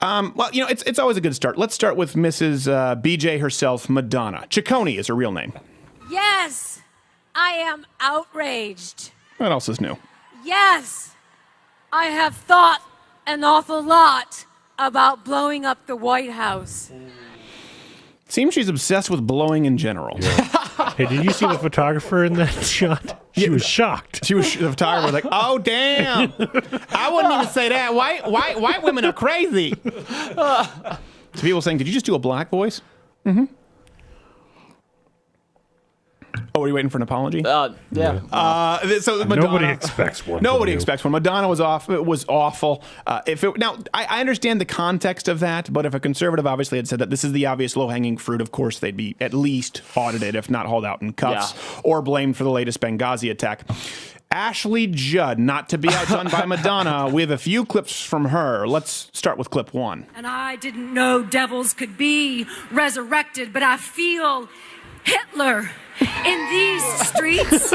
Well, it's always a good start. Let's start with Mrs. BJ herself, Madonna. Ciccone is her real name. Yes, I am outraged. What else is new? Yes, I have thought an awful lot about blowing up the White House. Seems she's obsessed with blowing in general. Yeah. Hey, did you see the photographer in that shot? She was shocked. The photographer was like, "Oh damn! I wouldn't even say that. White women are crazy." So people saying, "Did you just do a black voice?" Mm-hmm. Oh, are you waiting for an apology? Yeah. So Madonna, nobody expects one. Nobody expects one. Madonna was off. It was awful. Now, I understand the context of that, but if a conservative obviously had said that this is the obvious low-hanging fruit, of course they'd be at least audited, if not hauled out in cuffs, or blamed for the latest Benghazi attack. Ashley Judd, not to be outdone by Madonna. We have a few clips from her. Let's start with clip 1. And I didn't know devils could be resurrected, but I feel Hitler in these streets.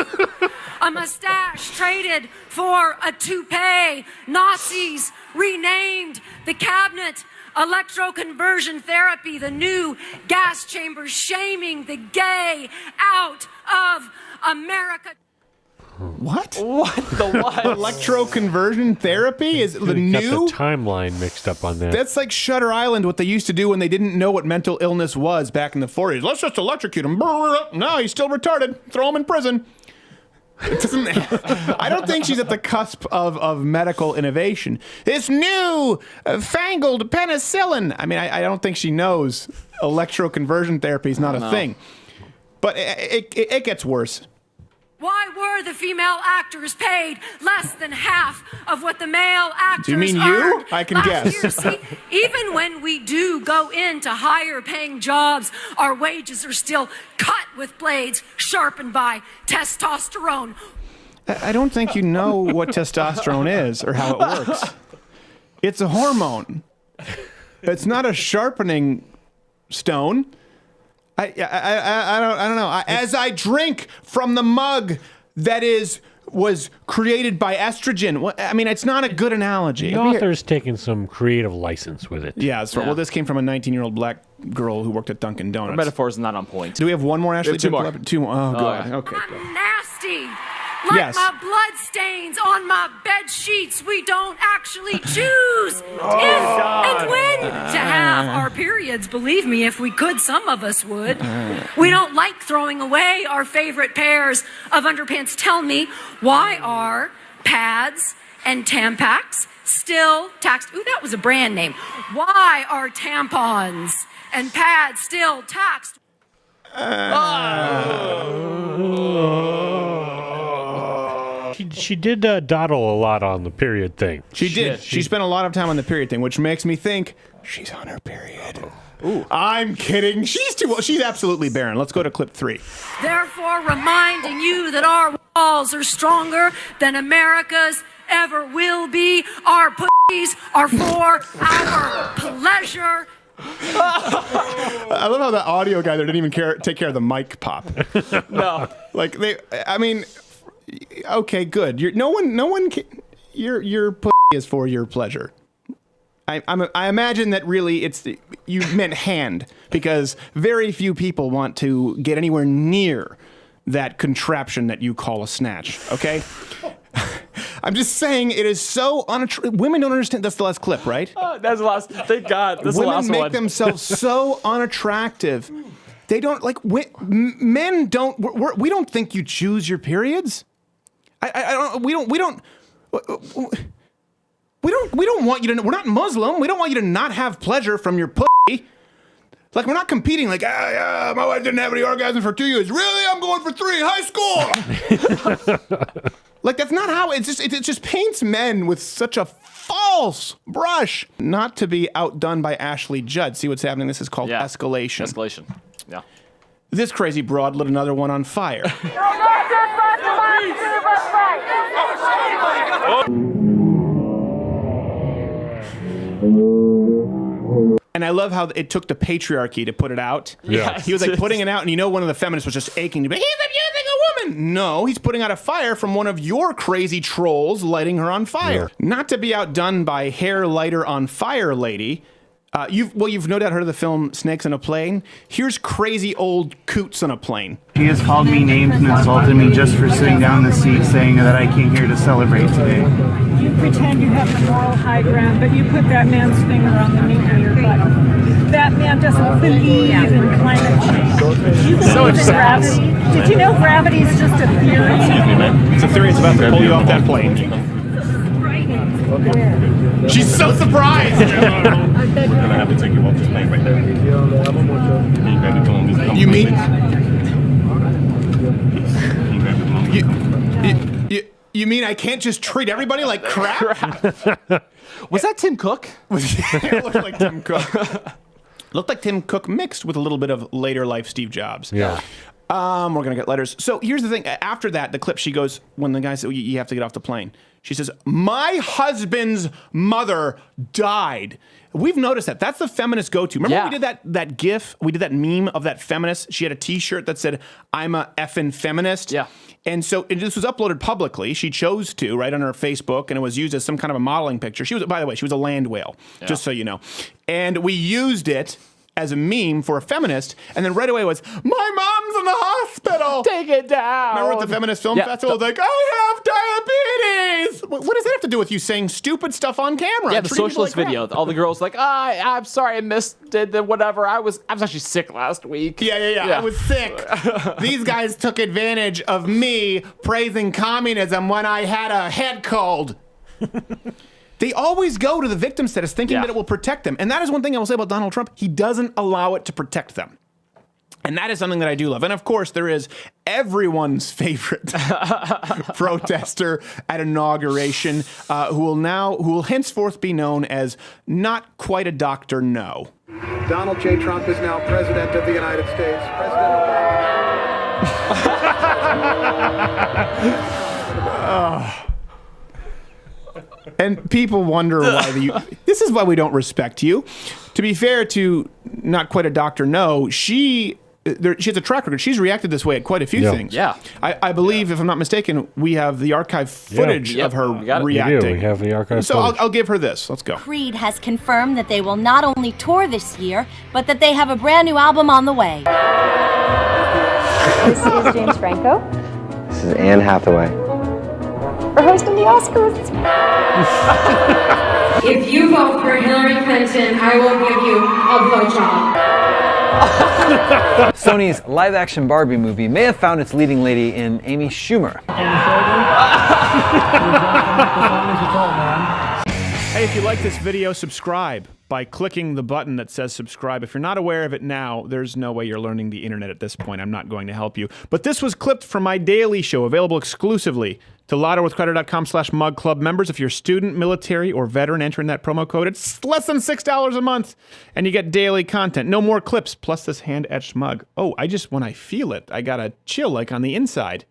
A mustache traded for a toupee. Nazis renamed the cabinet. Electroconversion therapy, the new gas chambers, shaming the gay out of America. What? What the what? Electroconversion therapy is the new. Got the timeline mixed up on that. That's like Shutter Island, what they used to do when they didn't know what mental illness was back in the 40s. Let's just electrocute him. No, he's still retarded. Throw him in prison. It doesn't. I don't think she's at the cusp of medical innovation. This new fangled penicillin. I mean, I don't think she knows electroconversion therapy is not a thing. But it gets worse. Why were the female actors paid less than half of what the male actors Do you mean you? earned I can last guess. year? See, even when we do go into higher paying jobs, our wages are still cut with blades sharpened by testosterone. I don't think you know what testosterone is or how it works. It's a hormone. It's not a sharpening stone. I don't know. As I drink from the mug that was created by estrogen. I mean, it's not a good analogy. The author's taking some creative license with it. Yeah, well, this came from a 19-year-old black girl who worked at Dunkin' Donuts. The metaphor is not on point. Do we have one more, Ashley? Two more. Two more. Oh, God. yeah. Okay. I'm nasty. Like Yes. my blood stains on my bed sheets, we don't actually choose if and when to have our periods. Believe me, if we could, some of us would. We don't like throwing away our favorite pairs of underpants. Tell me, why are pads and Tampax still taxed? Ooh, that was a brand name. Why are tampons and pads still taxed? She did dawdle a lot on the period thing. She did. She spent a lot of time on the period thing, which makes me think she's on her period. Ooh. I'm kidding. She's absolutely barren. Let's go to clip 3. Therefore, reminding you that our walls are stronger than America's ever will be. Our pussies are for our pleasure. I love how the audio guy there didn't even take care of the mic pop. No. Like okay, good. Your pussy is for your pleasure. I imagine that really you meant hand, because very few people want to get anywhere near that contraption that you call a snatch. Okay. I'm just saying it is so unattractive. Women don't understand. That's the last clip, right? That's the last. Thank God. That's the last Women make one. themselves so unattractive. They don't men don't. We don't think you choose your periods. We don't want you to. We're not Muslim. We don't want you to not have pleasure from your pussy. Like, we're not competing. Like, my wife didn't have any orgasm for 2 years. Really? I'm going for 3. High school. Like, that's not how it just paints men with such a false brush. Not to be outdone by Ashley Judd. See what's happening? This is called escalation. Escalation. Yeah. This crazy broad lit another one on fire. And I love how it took the patriarchy to put it out. Yeah. He was like putting it out, and one of the feminists was just aching to be, he's abusing a woman. woman? No, he's putting out a fire from one of your crazy trolls lighting her on fire. Not to be outdone by hair lighter on fire lady. You've no doubt heard of the film Snakes on a Plane. Here's crazy old Coots on a plane. He has called me names and insulted me just for sitting down in the seat, saying that I came here to celebrate today. You pretend you have the moral high ground, but you put that man's finger on the meat in your butt. That man doesn't believe in climate change. You believe in gravity. Did you know gravity is just a theory? It's a theory. It's about to pull you off that plane. She's so surprised. We're gonna have to take you off this plane right now. You mean you mean I can't just treat everybody like crap? Was that Tim Cook? It looked like Tim Cook. Looked like Tim Cook mixed with a little bit of later life Steve Jobs. Yeah. We're gonna get letters. So here's the thing. After that, the clip, she goes, when the guy said, you have to get off the plane. She says, my husband's mother died. We've noticed that. That's the feminist go-to. Remember we did that GIF? We did that meme of that feminist. She had a T-shirt that said, I'm a effing feminist. Yeah. And so this was uploaded publicly. She chose to, right, on her Facebook, and it was used as some kind of a modeling picture. She was, by the way, she was a land whale, just so you know. And we used it as a meme for a feminist, and then right away was, my mom's in the hospital. Take it down. Remember at the Feminist Film Festival? Like, I have diabetes. What does that have to do with you saying stupid stuff on camera? Yeah, the socialist video. All the girls like, I'm sorry, I missed the whatever. I was actually sick last week. Yeah. I was sick. These guys took advantage of me praising communism when I had a head cold. They always go to the victim status thinking that it will protect them. And that is one thing I will say about Donald Trump. He doesn't allow it to protect them. And that is something that I do love. And of course, there is everyone's favorite protester at inauguration who will henceforth be known as not quite a Dr. No. Donald J. Trump is now President of the United States. And people wonder why this is why we don't respect you. To be fair to not quite a Dr. No, she has a track record. She's reacted this way at quite a few things. Yeah. I believe, if I'm not mistaken, we have the archive footage of her reacting. We have the archive so footage. I'll give her this. Let's go. Creed has confirmed that they will not only tour this year, but that they have a brand new album on the way. This is James Franco. This is Anne Hathaway. We're hosting the Oscars. If you vote for Hillary Clinton, I will give you a blowjob. Sony's live-action Barbie movie may have found its leading lady in Amy Schumer. Hey, if you like this video, subscribe by clicking the button that says subscribe. If you're not aware of it now, there's no way you're learning the internet at this point. I'm not going to help you. But this was clipped from my daily show, available exclusively to LottoWithCrowder.com/Mug Club members. If you're student, military, or veteran, enter in that promo code. It's less than $6 a month, and you get daily content. No more clips, plus this hand-etched mug. Oh, when I feel it, I got a chill like on the inside.